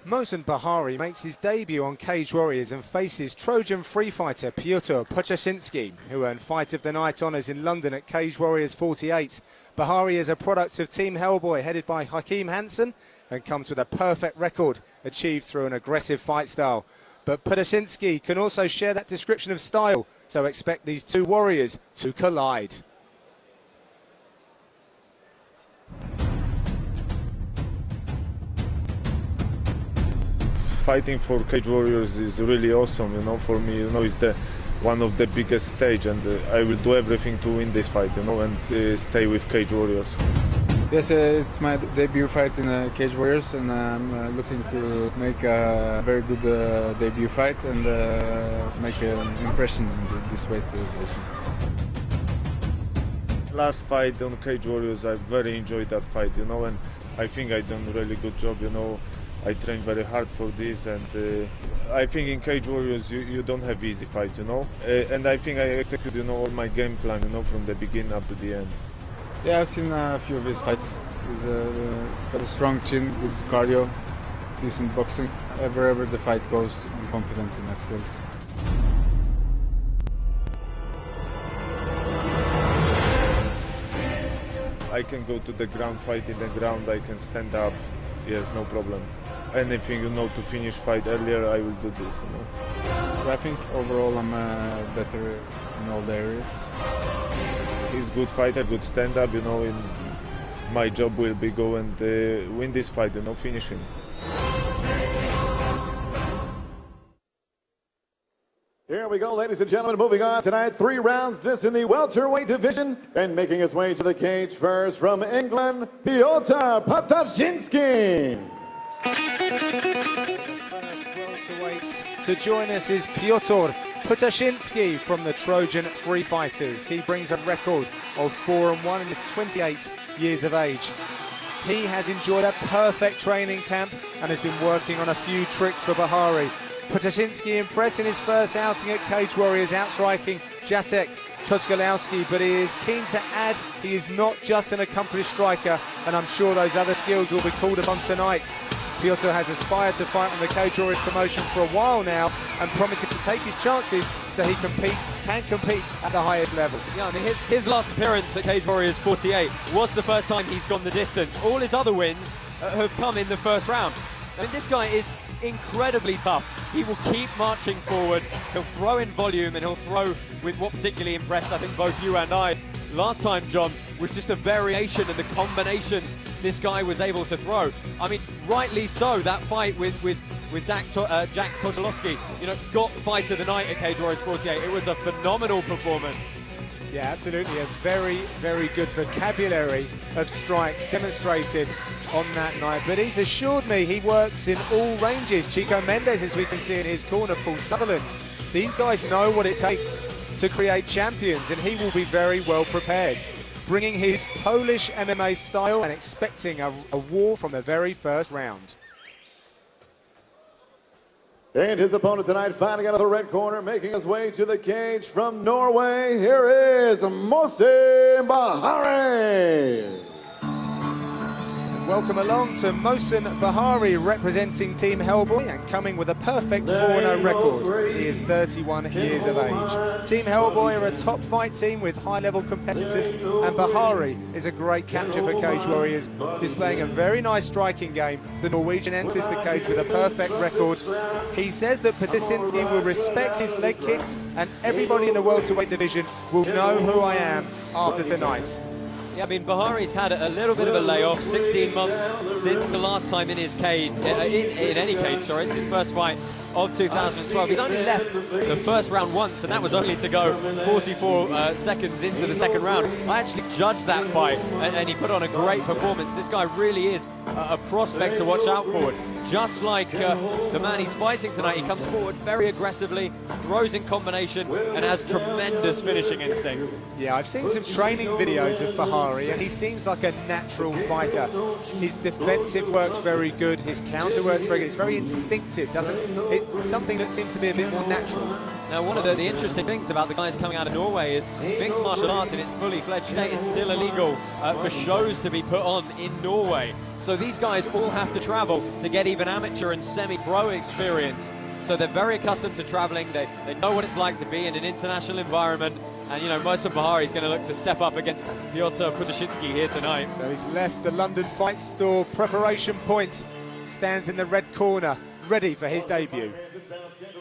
Mohsen Bahari makes his debut on Cage Warriors and faces Trojan free fighter Piotr Ptasinski, who earned Fight of the Night honours in London at Cage Warriors 48. Bahari is a product of Team Hellboy headed by Hakeem Hansen and comes with a perfect record achieved through an aggressive fight style. But Ptasinski can also share that description of style, so expect these two warriors to collide. Fighting for Cage Warriors is really awesome, for me, it's one of the biggest stage, and I will do everything to win this fight, and stay with Cage Warriors. Yes, it's my debut fight in Cage Warriors, and I'm looking to make a very good debut fight and make an impression in this weight division. Last fight on Cage Warriors, I very enjoyed that fight, and I think I done a really good job, I trained very hard for this, and I think in Cage Warriors you don't have easy fights, and I think I executed, all my game plan, from the beginning up to the end. Yeah, I've seen a few of his fights. He's got a strong chin, good cardio, decent boxing. Wherever the fight goes, I'm confident in his skills. I can go to the ground, fight in the ground, I can stand up, yes, no problem. Anything, to finish fight earlier, I will do this, I think overall I'm better in all the areas. He's a good fighter, good stand-up, in my job will be go and win this fight, finish him. Here we go, ladies and gentlemen, moving on tonight, 3 rounds, this in the welterweight division, and making his way to the cage first from England, Piotr Ptasinski. Welterweight to join us is Piotr Ptasinski from the Trojan Free Fighters. He brings a record of 4-1 and is 28 years of age. He has enjoyed a perfect training camp and has been working on a few tricks for Bahari. Ptasinski impressed in his first outing at Cage Warriors, outstriking Jacek Chodzgalowski, but he is keen to add he is not just an accomplished striker, and I'm sure those other skills will be called upon tonight. Piotr has aspired to fight on the Cage Warriors promotion for a while now and promises to take his chances so he can compete at the highest level. Yeah, I mean, his last appearance at Cage Warriors 48 was the first time he's gone the distance. All his other wins have come in the first round. I mean, this guy is incredibly tough. He will keep marching forward. He'll throw in volume, and he'll throw with what particularly impressed, I think, both you and I last time, John, was just a variation in the combinations this guy was able to throw. I mean, rightly so, that fight with Jack Chodzgalowski, got Fight of the Night at Cage Warriors 48. It was a phenomenal performance. Yeah, absolutely. A very, very good vocabulary of strikes demonstrated on that night. But he's assured me he works in all ranges. Chico Mendes, as we can see in his corner, Paul Sutherland. These guys know what it takes to create champions, and he will be very well prepared, bringing his Polish MMA style and expecting a war from the very first round. And his opponent tonight, fighting out of the red corner, making his way to the cage from Norway, here is Mohsen Bahari. Welcome along to Mohsen Bahari, representing Team Hellboy and coming with a perfect 4-0 record. He is 31 years of age. Team Hellboy are a top fight team with high-level competitors, and Bahari is a great capture for Cage Warriors, displaying a very nice striking game. The Norwegian enters the cage with a perfect record. He says that Ptasinski will respect his leg kicks, and everybody in the welterweight division will know who I am after tonight. Yeah, I mean, Bahari's had a little bit of a layoff, 16 months since the last time in his cage, in any cage, sorry, it's his first fight of 2012. He's only left the first round once, and that was only to go 44 seconds into the second round. I actually judged that fight, and he put on a great performance. This guy really is a prospect to watch out for. Just like the man he's fighting tonight, he comes forward very aggressively, throws in combination, and has tremendous finishing instinct. Yeah, I've seen some training videos of Bahari, and he seems like a natural fighter. His defensive work's very good, his counter work's very good. It's very instinctive, it's something that seems to be a bit more natural. Now, one of the interesting things about the guys coming out of Norway is mixed martial arts in its fully fledged state is still illegal for shows to be put on in Norway. So these guys all have to travel to get even amateur and semi-pro experience. So they're very accustomed to traveling. They know what it's like to be in an international environment. And, you know, Mohsen Bahari is going to look to step up against Piotr Ptasinski here tonight. So he's left the London Fight Store preparation point. Stands in the red corner, ready for his debut.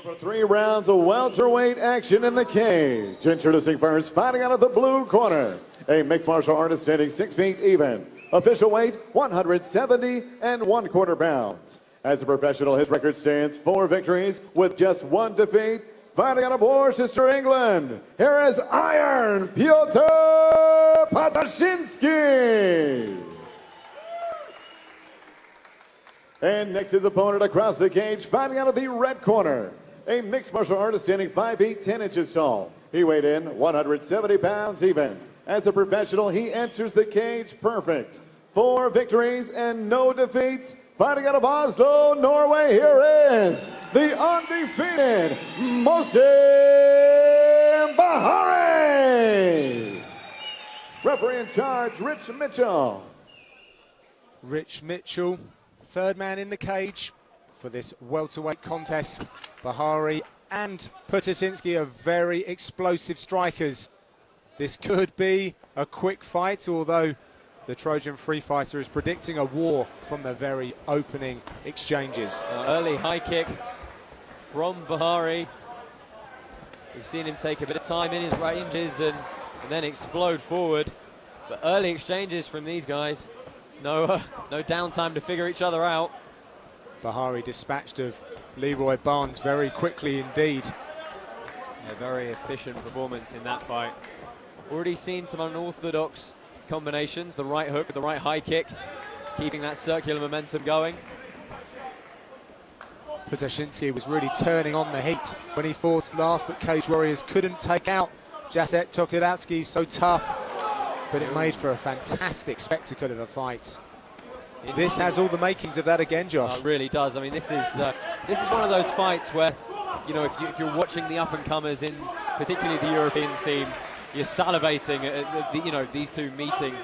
For 3 rounds of welterweight action in the cage. Introducing first, fighting out of the blue corner, a mixed martial artist standing 6 feet even. Official weight, 170 1/4 pounds. As a professional, his record stands 4 victories with just 1 defeat. Fighting out of Worcester, England, here is Iron Piotr Ptasinski. And next, his opponent across the cage, fighting out of the red corner, a mixed martial artist standing 5 feet 10 inches tall. He weighed in 170 pounds even. As a professional, he enters the cage perfect. 4 victories and no defeats. Fighting out of Oslo, Norway, here is the undefeated Mohsen Bahari. Referee in charge, Rich Mitchell. Rich Mitchell, third man in the cage for this welterweight contest. Bahari and Ptasinski are very explosive strikers. This could be a quick fight, although the Trojan free fighter is predicting a war from the very opening exchanges. Early high kick from Bahari. We've seen him take a bit of time in his ranges and then explode forward. But early exchanges from these guys. No downtime to figure each other out. Bahari dispatched of Leroy Barnes very quickly indeed. A very efficient performance in that fight. Already seen some unorthodox combinations, the right hook with the right high kick, keeping that circular momentum going. Ptasinski was really turning on the heat when he forced last that Cage Warriors couldn't take out. Jacek Tokudowski so tough, but it made for a fantastic spectacle of a fight. This has all the makings of that again, Josh. It really does. I mean, this is one of those fights where, you know, if you're watching the up-and-comers in particularly the European scene, you're salivating at these two meeting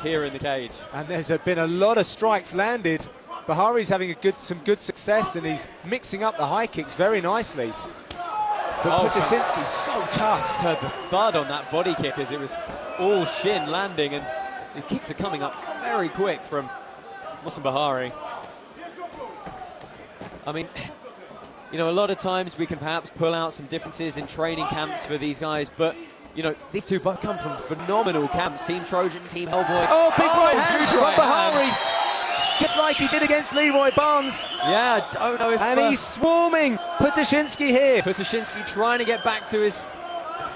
here in the cage. And there's been a lot of strikes landed. Bahari's having some good success, and he's mixing up the high kicks very nicely. But Ptasinski's so tough. Heard the thud on that body kick as it was all shin landing, and these kicks are coming up very quick from Mohsen Bahari. I mean, you know, a lot of times we can perhaps pull out some differences in training camps for these guys, but you know, these two both come from phenomenal camps. Team Trojan, Team Hellboy. Oh, big right hand from right Bahari. hand. Just like he did against Leroy Barnes. Yeah, I don't know if... And he's swarming Ptasinski here. Ptasinski trying to get back to his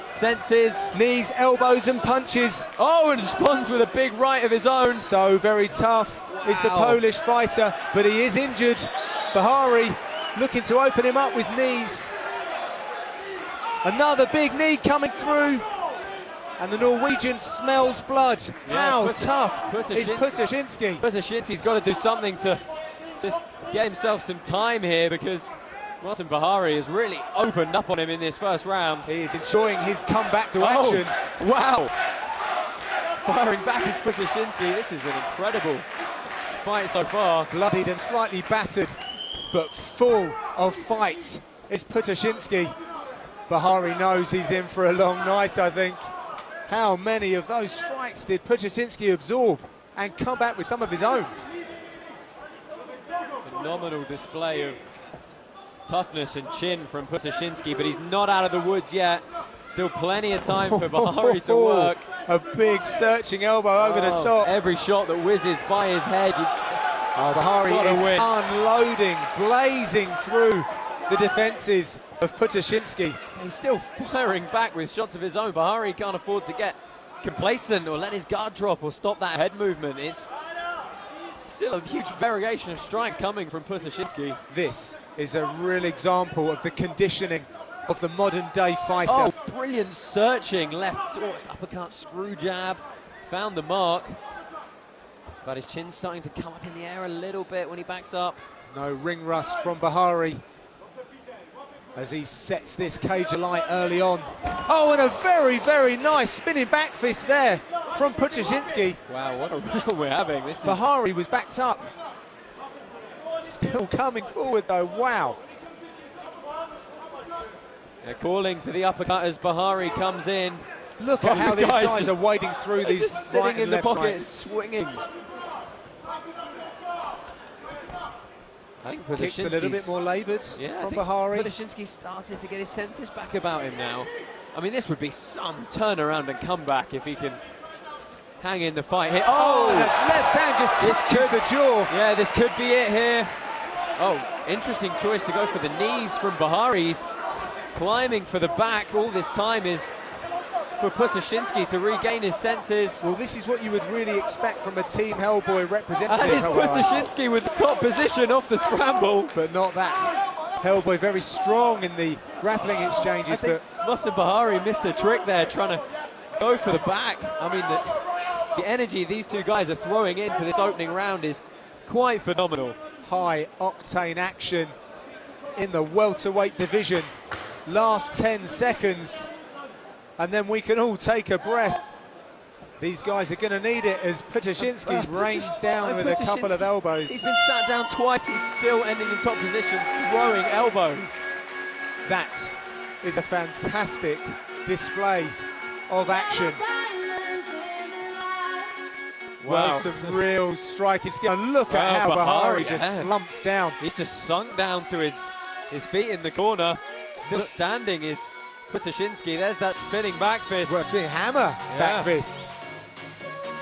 senses. Knees, elbows and punches. Oh, and responds with a big right of his own. So very tough is the Polish fighter, but he is injured. Bahari looking to open him up with knees. Another big knee coming through, and the Norwegian smells blood. Yeah, how tough is Ptasinski? Ptasinski's got to do something to just get himself some time here, because Mohsen Bahari has really opened up on him in this first round. He is enjoying his comeback to action. Wow! Firing back is Ptasinski. This is an incredible fight so far. Bloodied and slightly battered, but full of fight is Ptasinski. Bahari knows he's in for a long night, I think. How many of those strikes did Ptasinski absorb and come back with some of his own? Phenomenal display of toughness and chin from Ptasinski, but he's not out of the woods yet. Still plenty of time for Bahari to work. A big searching elbow over the top. Every shot that whizzes by his head. Bahari is unloading, blazing through the defences of Ptasinski. He's still firing back with shots of his own. Bahari can't afford to get complacent or let his guard drop or stop that head movement. It's still a huge variation of strikes coming from Ptasinski. This is a real example of the conditioning of the modern day fighter. Oh, brilliant searching left uppercut, screw jab, found the mark. But his chin's starting to come up in the air a little bit when he backs up. No ring rust from Bahari as he sets this cage alight early on. Oh, and a very, very nice spinning back fist there from Ptasinski. Wow, what a round we're having. This is... Bahari was backed up. Still coming forward though, wow. They're calling for the uppercut as Bahari comes in. Look at how these guys are wading through these just right sitting in and the left pocket, strikes. swinging. I think Kicks a little bit more laboured from Bahari. Ptasinski started to get his senses back about him now. I mean, this would be some turnaround and comeback if he can hang in the fight here. Oh, the left hand just touches the jaw. Yeah, this could be it here. Oh, interesting choice to go for the knees from Bahari. He's climbing for the back. All this time is for Ptasinski to regain his senses. Well, this is what you would really expect from a Team Hellboy representative. And it's Ptasinski with the top position off the scramble. But not that. Hellboy very strong in the grappling exchanges. I think Mohsen Bahari missed a trick there, trying to go for the back. I mean, the energy these two guys are throwing into this opening round is quite phenomenal. High octane action in the welterweight division. Last 10 seconds. And then we can all take a breath. These guys are going to need it as Ptasinski rains down with a couple of elbows. He's been sat down twice, he's still ending in top position, throwing elbows. That is a fantastic display of action. Wow. Well, some real striking skill. And look at how Bahari just slumps down. He's just sunk down to his feet in the corner. Still standing is Ptasinski. There's that spinning back fist. Well, spinning hammer back fist.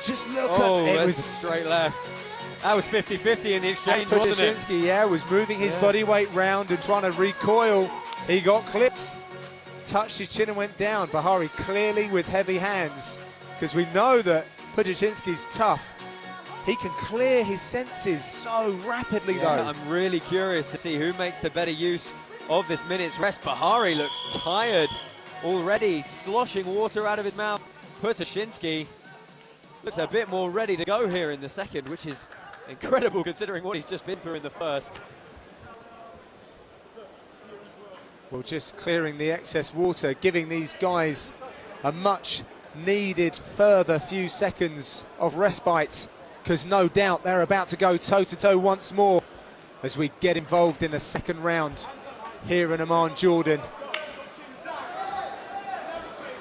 Just look at it. Was a straight left. That was 50-50 in the exchange, wasn't it? Ptasinski, yeah, was moving his body weight round and trying to recoil. He got clipped, touched his chin and went down. Bahari clearly with heavy hands, because we know that Ptasinski's tough. He can clear his senses so rapidly, though. I'm really curious to see who makes the better use of this minute's rest. Bahari looks tired already, sloshing water out of his mouth. Ptasinski looks a bit more ready to go here in the second, which is incredible considering what he's just been through in the first. Well, just clearing the excess water, giving these guys a much needed further few seconds of respite, because no doubt they're about to go toe-to-toe once more as we get involved in the second round here in Amman, Jordan.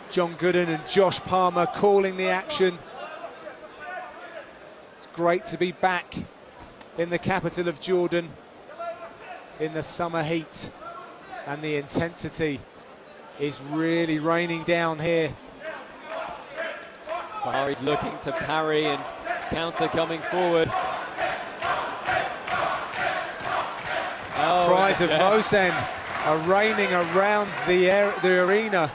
John Gooden and Josh Palmer calling the action. It's great to be back in the capital of Jordan in the summer heat, and the intensity is really raining down here. Bahari's looking to parry and counter coming forward. Cries of Mohsen are raining around the arena.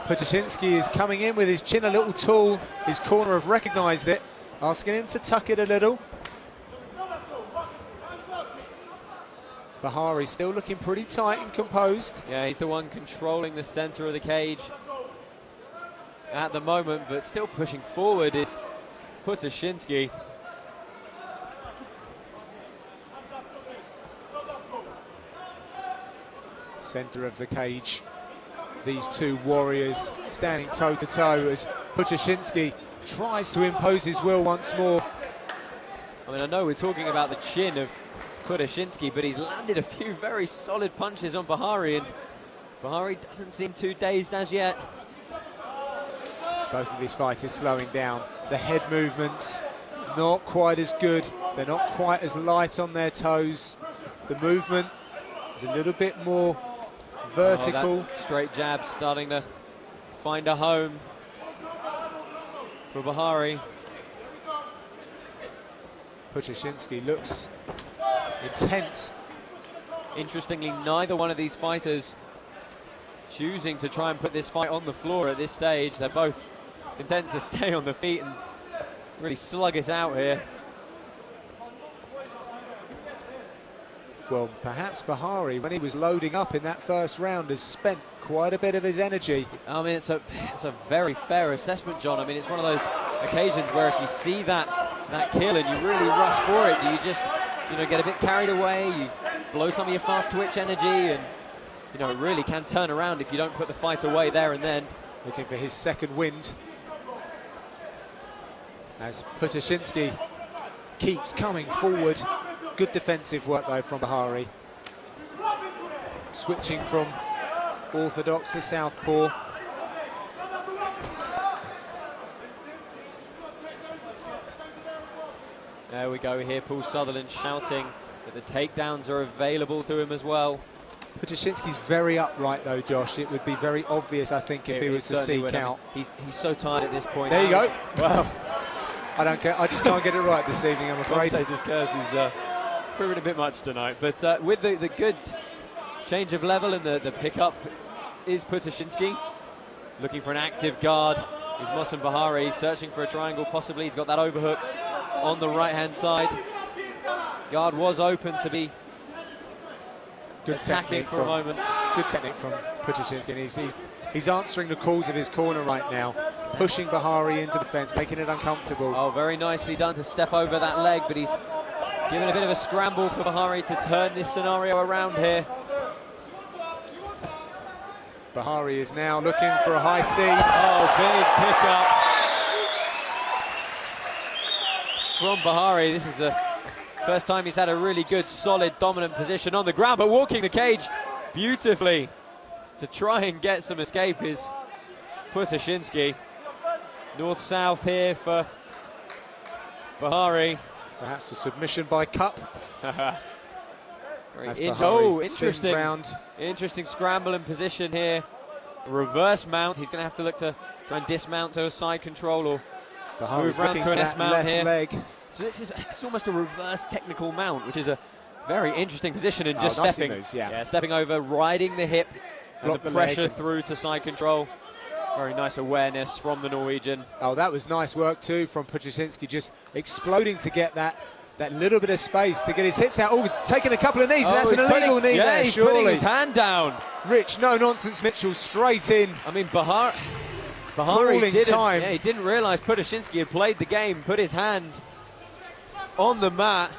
Ptasinski is coming in with his chin a little tall. His corner have recognised it, asking him to tuck it a little. Bahari still looking pretty tight and composed. Yeah, he's the one controlling the centre of the cage at the moment, but still pushing forward is Ptasinski. Centre of the cage. These two warriors standing toe-to-toe as Ptasinski tries to impose his will once more. I mean, I know we're talking about the chin of Ptasinski, but he's landed a few very solid punches on Bahari, and Bahari doesn't seem too dazed as yet. Both of these fighters slowing down. The head movements not quite as good. They're not quite as light on their toes. The movement is a little bit more vertical. That straight jab starting to find a home for Bahari. Ptasinski looks intense. Interestingly, neither one of these fighters choosing to try and put this fight on the floor at this stage. They're both content to stay on the feet and really slug it out here. Well, perhaps Bahari, when he was loading up in that first round, has spent quite a bit of his energy. I mean, it's a very fair assessment, John. I mean, it's one of those occasions where if you see that kill and you really rush for it, you just, you know, get a bit carried away, you blow some of your fast twitch energy, and you know, it really can turn around if you don't put the fight away there and then. Looking for his second wind. As Ptasinski keeps coming forward. Good defensive work though from Bahari. Switching from orthodox to southpaw. There we go here, Paul Sutherland shouting that the takedowns are available to him as well. Ptasinski's very upright though, Josh. It would be very obvious, I think, if he was to seek out. He's so tired at this point. There you go. Well, I don't care. I just can't get it right this evening, I'm afraid. Commentator's curse is proving a bit much tonight. But with the good change of level and the pickup is Ptasinski. Looking for an active guard is Mohsen Bahari, searching for a triangle possibly. He's got that overhook on the right-hand side. Guard was open to be good attacking for a moment. Good technique from Ptasinski. He's answering the calls of his corner right now, pushing Bahari into the fence, making it uncomfortable. Oh, very nicely done to step over that leg, but he's given a bit of a scramble for Bahari to turn this scenario around here. Bahari is now looking for a high C. Oh, big pickup from Bahari. This is the first time he's had a really good, solid, dominant position on the ground, but walking the cage beautifully to try and get some escape is Ptasinski. North-south here for Perhaps a submission by Cup. Interesting scramble in position here. Reverse mount. He's going to have to look to try and dismount to a side control or move round to an S mount here. Leg. So it's almost a reverse technical mount, which is a very interesting position, and just nice stepping, moves, yeah, stepping over, riding the hip, and the pressure leg. through to side control. Very nice awareness from the Norwegian. Oh, that was nice work too from Ptasinski, just exploding to get that little bit of space to get his hips out. Oh, taking a couple of knees, and that's an illegal knee there, he's surely. putting his hand down. Rich, no nonsense, Mitchell, straight in. I mean, Bahari didn't realise Ptasinski had played the game, put his hand on the mat.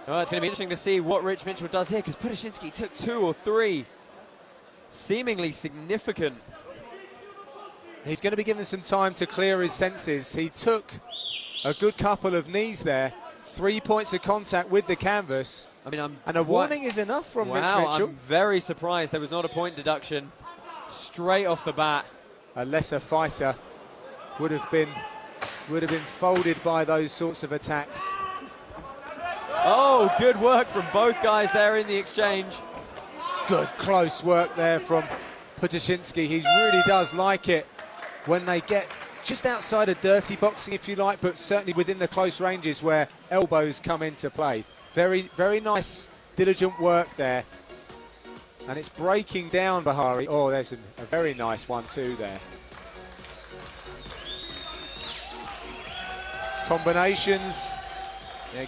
Oh, it's going to be interesting to see what Rich Mitchell does here, because Ptasinski took 2 or 3 seemingly significant. He's going to be given some time to clear his senses. He took a good couple of knees there, 3 points of contact with the canvas. I mean, and a warning is enough from Rich Mitchell. I'm very surprised there was not a point deduction straight off the bat. A lesser fighter would have been folded by those sorts of attacks. Oh, good work from both guys there in the exchange. Good close work there from Ptasinski. He really does like it when they get just outside of dirty boxing, if you like, but certainly within the close ranges where elbows come into play. Very, very nice, diligent work there. And it's breaking down Bahari. Oh, there's a very nice 1-2 there. Combinations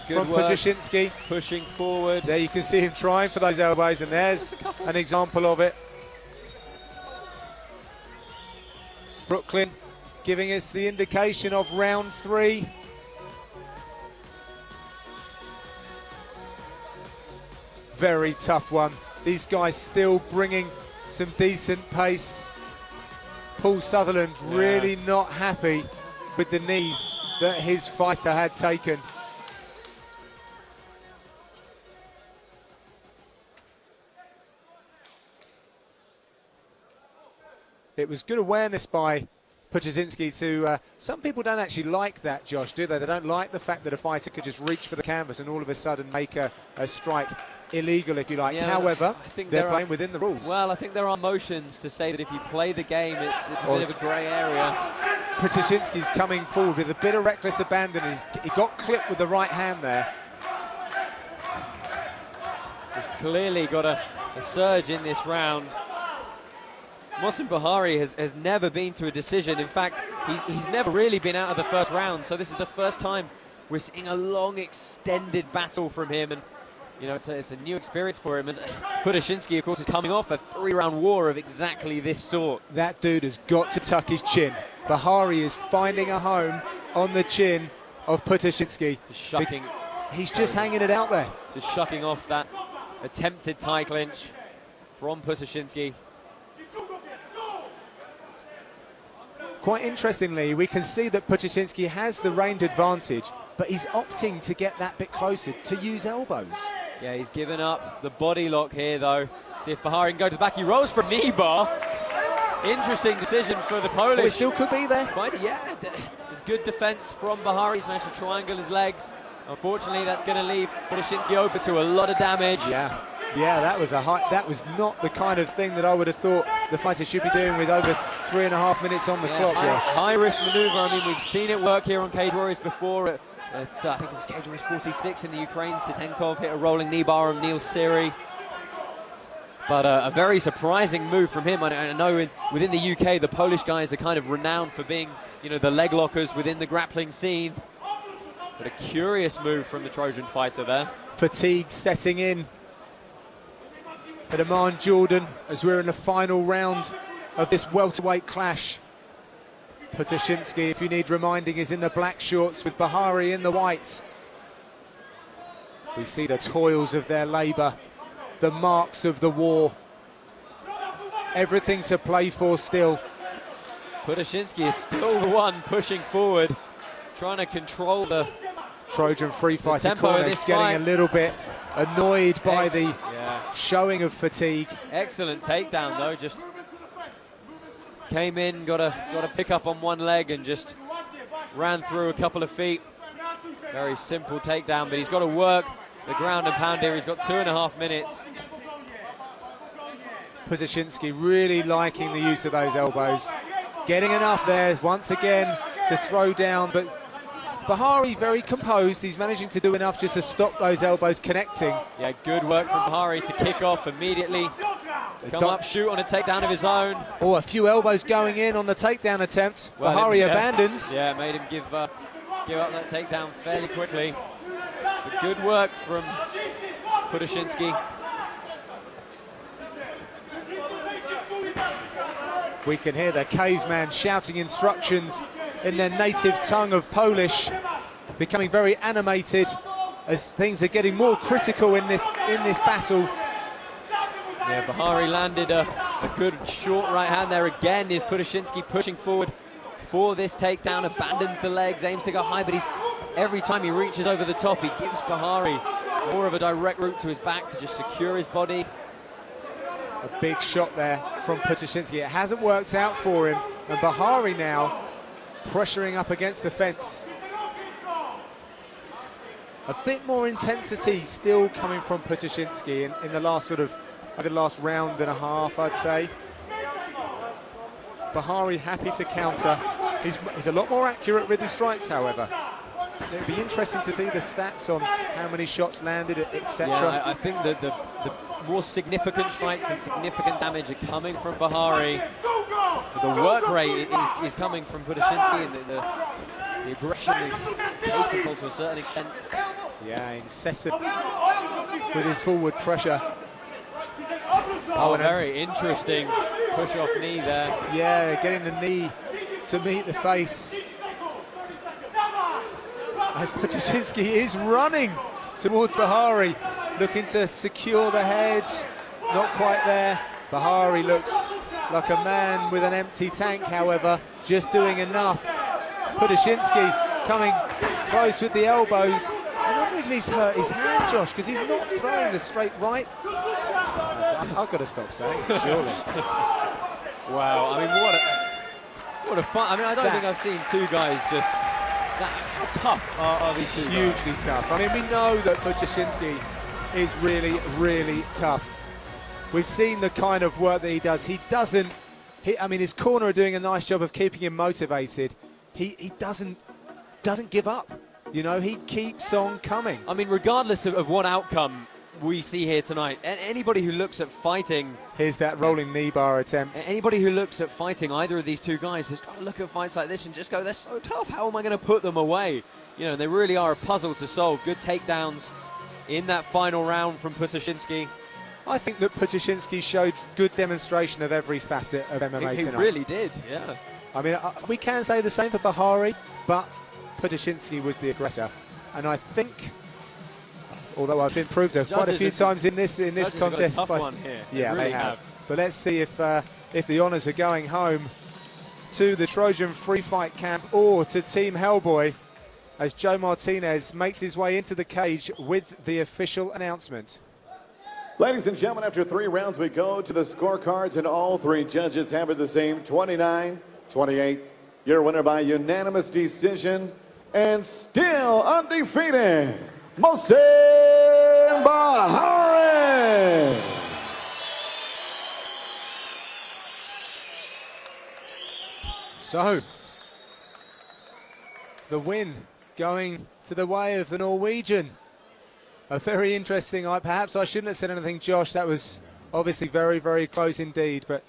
good from work. Ptasinski. Pushing forward. There you can see him trying for those elbows, and there's an example of it. Brooklyn giving us the indication of round 3. Very tough one. These guys still bringing some decent pace. Paul Sutherland really not happy with the knees that his fighter had taken. It was good awareness by Ptasinski to... some people don't actually like that, Josh, do they? They don't like the fact that a fighter could just reach for the canvas and all of a sudden make a strike illegal, if you like. Yeah, However, I think they're playing within the rules. Well, I think there are motions to say that if you play the game, it's a bit of a grey area. Ptasinski's coming forward with a bit of reckless abandon. He got clipped with the right hand there. He's clearly got a surge in this round. Mohsen Bahari has never been to a decision. In fact, he's never really been out of the first round, so this is the first time we're seeing a long, extended battle from him, and you know, it's a new experience for him. As Ptasinski, of course, is coming off a 3-round war of exactly this sort. That dude has got to tuck his chin. Bahari is finding a home on the chin of Ptasinski. He's just hanging it out there. Just shucking off that attempted tie clinch from Ptasinski. Quite interestingly, we can see that Ptasinski has the range advantage, but he's opting to get that bit closer, to use elbows. Yeah, he's given up the body lock here, though. See if Bahari can go to the back. He rolls for knee bar. Interesting decision for the Polish. Oh, it still could be there. Fighter. Yeah, there's good defense from Bahari. He's managed to triangle his legs. Unfortunately, that's going to leave Ptasinski open to a lot of damage. Yeah, that was that was not the kind of thing that I would have thought the fighter should be doing with over 3.5 minutes on the clock, Josh. High risk maneuver. I mean, we've seen it work here on Cage Warriors before. I think it was Cage Warriors 46 in the Ukraine. Sitenkov hit a rolling knee bar on Neil Siri. But a very surprising move from him. I know within the UK, the Polish guys are kind of renowned for being, you know, the leg lockers within the grappling scene. But a curious move from the Trojan fighter there. Fatigue setting in at Amman Jordan as we're in the final round of this welterweight clash. Ptasinski, if you need reminding, is in the black shorts with Bahari in the whites. We see the toils of their labour, the marks of the war. Everything to play for still. Ptasinski is still the one pushing forward, trying to control the Trojan free fighter tempo corner of this getting fight. a little bit annoyed by the showing of fatigue. Excellent takedown though, just came in, got a pick up on one leg and just ran through a couple of feet. Very simple takedown, but he's got to work the ground and pound here. He's got 2.5 minutes. Ptasinski really liking the use of those elbows. Getting enough there once again to throw down, but Bahari very composed. He's managing to do enough just to stop those elbows connecting. Yeah, good work from Bahari to kick off immediately. Come up, shoot on a takedown of his own. Oh, a few elbows going in on the takedown attempt. Well, Bahari abandons. Yeah, made him give up that takedown fairly quickly. But good work from Ptasinski. We can hear the caveman shouting instructions in their native tongue of Polish, becoming very animated as things are getting more critical in this battle. Yeah, Bahari landed a good short right hand there again. Is Ptasinski pushing forward for this takedown, abandons the legs, aims to go high, but every time he reaches over the top, he gives Bahari more of a direct route to his back to just secure his body. A big shot there from Ptasinski. It hasn't worked out for him, and Bahari now pressuring up against the fence. A bit more intensity still coming from Ptasinski in the last the last round and a half, I'd say. Bahari happy to counter. He's a lot more accurate with his strikes, however. It'd be interesting to see the stats on how many shots landed, etc. Yeah, I think that the more significant strikes and significant damage are coming from Bahari. The work rate is coming from Ptasinski, and the aggression, the pace control to a certain extent. Yeah, incessant with his forward pressure. Oh, a very interesting push-off knee there. Yeah, getting the knee to meet the face. As Ptasinski is running towards Bahari, looking to secure the head. Not quite there. Bahari looks like a man with an empty tank, however, just doing enough. Ptasinski coming close with the elbows. I wonder if he's hurt his hand, Josh, because he's not throwing the straight right. I've got to stop saying, surely. Wow, I mean, what a fun. I mean, I don't think I've seen two guys just how tough are these two Hugely guys? tough. I mean, we know that Ptasinski is really, really tough. We've seen the kind of work that he does. I mean, his corner are doing a nice job of keeping him motivated. He doesn't give up. You know, he keeps on coming. I mean, regardless of what outcome we see here tonight, anybody who looks at fighting... Here's that rolling knee bar attempt. Anybody who looks at fighting either of these two guys has got to look at fights like this and just go, they're so tough, how am I going to put them away? You know, they really are a puzzle to solve. Good takedowns in that final round from Ptasinski. I think that Ptasinski showed good demonstration of every facet of MMA tonight. He really did, yeah. I mean, we can say the same for Bahari, but Ptasinski was the aggressor. And I think although I've been proved there quite a few times in this contest. Got a tough one here. Yeah, really they have. But let's see if the honours are going home to the Trojan Free Fight Camp or to Team Hellboy, as Joe Martinez makes his way into the cage with the official announcement. Ladies and gentlemen, after 3 rounds, we go to the scorecards, and all 3 judges have it the same, 29-28. Your winner by unanimous decision, and still undefeated, Mohsen Bahari. So, the win going to the way of the Norwegian. A very interesting, perhaps I shouldn't have said anything, Josh. That was obviously very, very close indeed, but